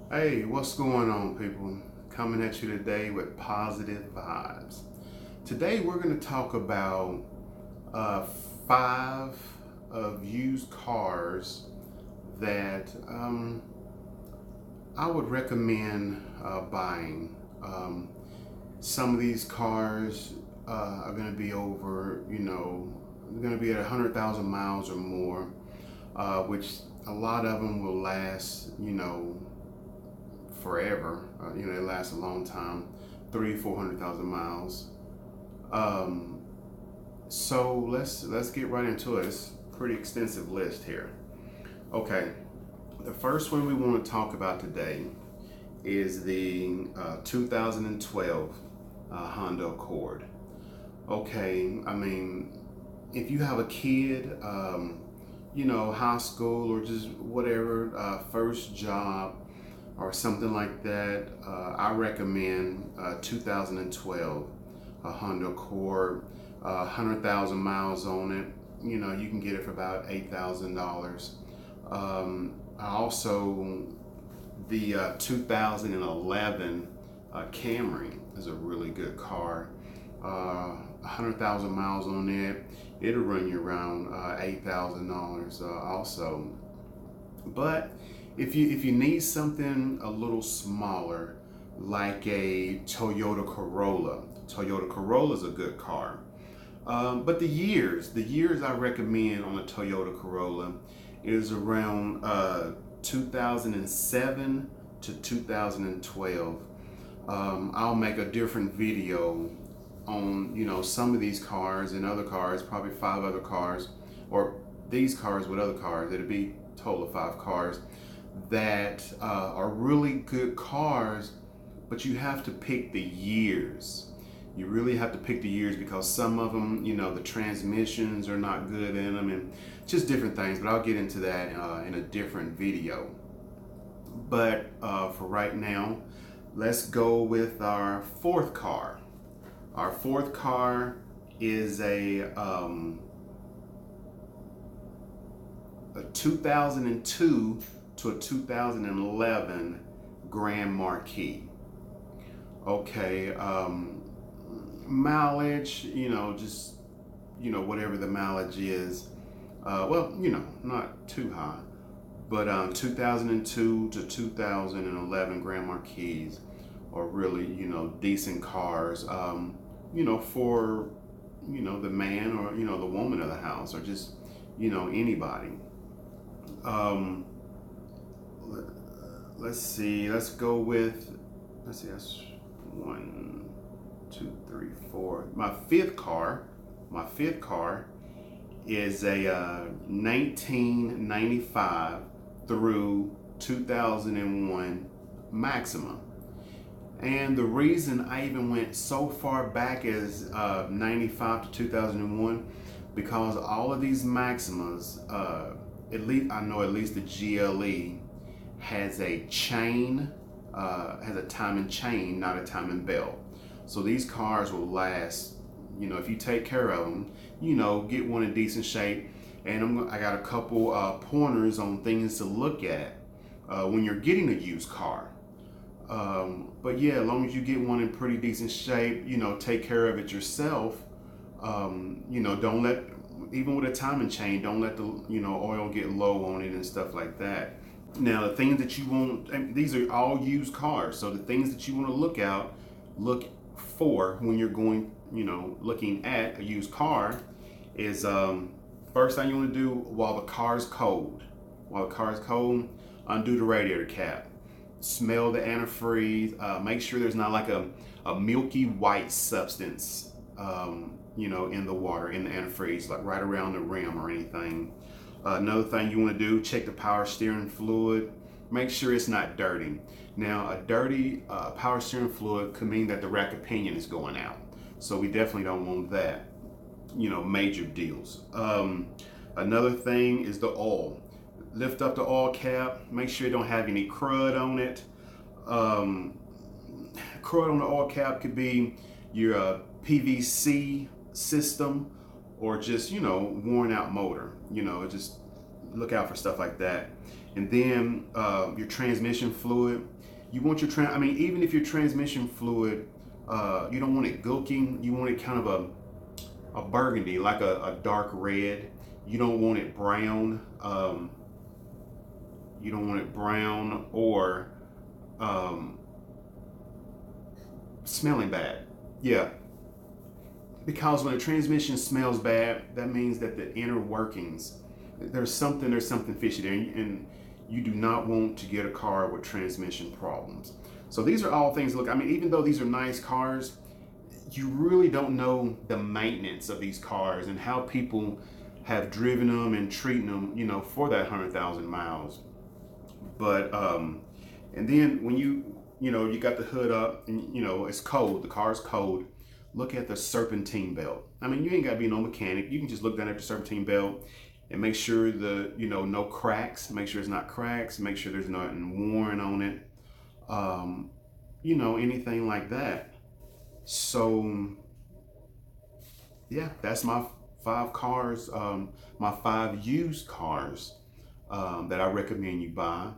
Hey, what's going on, people? Coming at you today with positive vibes. Today, we're going to talk about uh, five of used cars that I would recommend buying. Some of these cars are going to be over, they're going to be at 100,000 miles or more, which a lot of them will last, forever. They last a long time, 400,000 miles. Um, so let's get right into it. It's a pretty extensive list here. Okay, the first one we want to talk about today is the 2012 Honda Accord. Okay, I mean, if you have a kid, high school or just whatever, first job or something like that, I recommend 2012 a Honda Accord, 100,000 miles on it. You can get it for about $8,000. I also the 2011 Camry is a really good car. 100,000 miles on it. It'll run you around $8,000 also. But if you need something a little smaller, like a Toyota Corolla is a good car. But the years I recommend on a Toyota Corolla is around 2007 to 2012. I'll make a different video on some of these cars and other cars, probably five other cars, or these cars with other cars. It'll be a total of five cars that are really good cars, but you have to pick the years. You really have to pick the years because some of them, the transmissions are not good in them and just different things. But I'll get into that in a different video. But for right now, let's go with our fourth car. Our fourth car is a 2002 to a 2011 Grand Marquis. Okay, mileage, just whatever the mileage is. Not too high, but 2002 to 2011 Grand Marquis are really decent cars. For the man or the woman of the house or just anybody. Um, let's see. Let's go with. Let's see. That's one, two, three, four. My fifth car. My fifth car is a 1995 through 2001 Maxima. And the reason I even went so far back as 95 to 2001, because all of these Maximas, at least the GLE has a chain, has a timing chain, not a timing belt. So these cars will last, if you take care of them, get one in decent shape. And I got a couple pointers on things to look at when you're getting a used car. But yeah, as long as you get one in pretty decent shape, take care of it yourself. Don't let, even with a timing chain, don't let the oil get low on it and stuff like that. Now the things that you want, and these are all used cars, so the things that you want to look for when you're going, looking at a used car is first thing you want to do while the car's cold. While the car's cold, undo the radiator cap. Smell the antifreeze. Make sure there's not like a milky white substance, in the water, in the antifreeze, like right around the rim or anything. Another thing you want to do, check the power steering fluid. Make sure it's not dirty. Now, a dirty power steering fluid could mean that the rack of pinion is going out. So we definitely don't want that. Major deals. Another thing is the oil. Lift up the oil cap, make sure it don't have any crud on it. Crud on the oil cap could be your PVC system or just, worn out motor. Just look out for stuff like that. And then your transmission fluid. You want your I mean, even if your transmission fluid, you don't want it gulking. You want it kind of a burgundy, like a dark red. You don't want it brown. You don't want it brown or smelling bad. Yeah, because when a transmission smells bad, that means that the inner workings, there's something fishy there, and you do not want to get a car with transmission problems. So these are all things. Look, I mean, even though these are nice cars, you really don't know the maintenance of these cars and how people have driven them and treating them, for that 100,000 miles. But and then when you got the hood up and it's cold, the car's cold. Look at the serpentine belt. I mean, you ain't gotta be no mechanic. You can just look down at the serpentine belt and make sure no cracks. Make sure it's not cracks. Make sure there's nothing worn on it. Anything like that. So yeah, that's my 5 cars, my 5 used cars that I recommend you buy.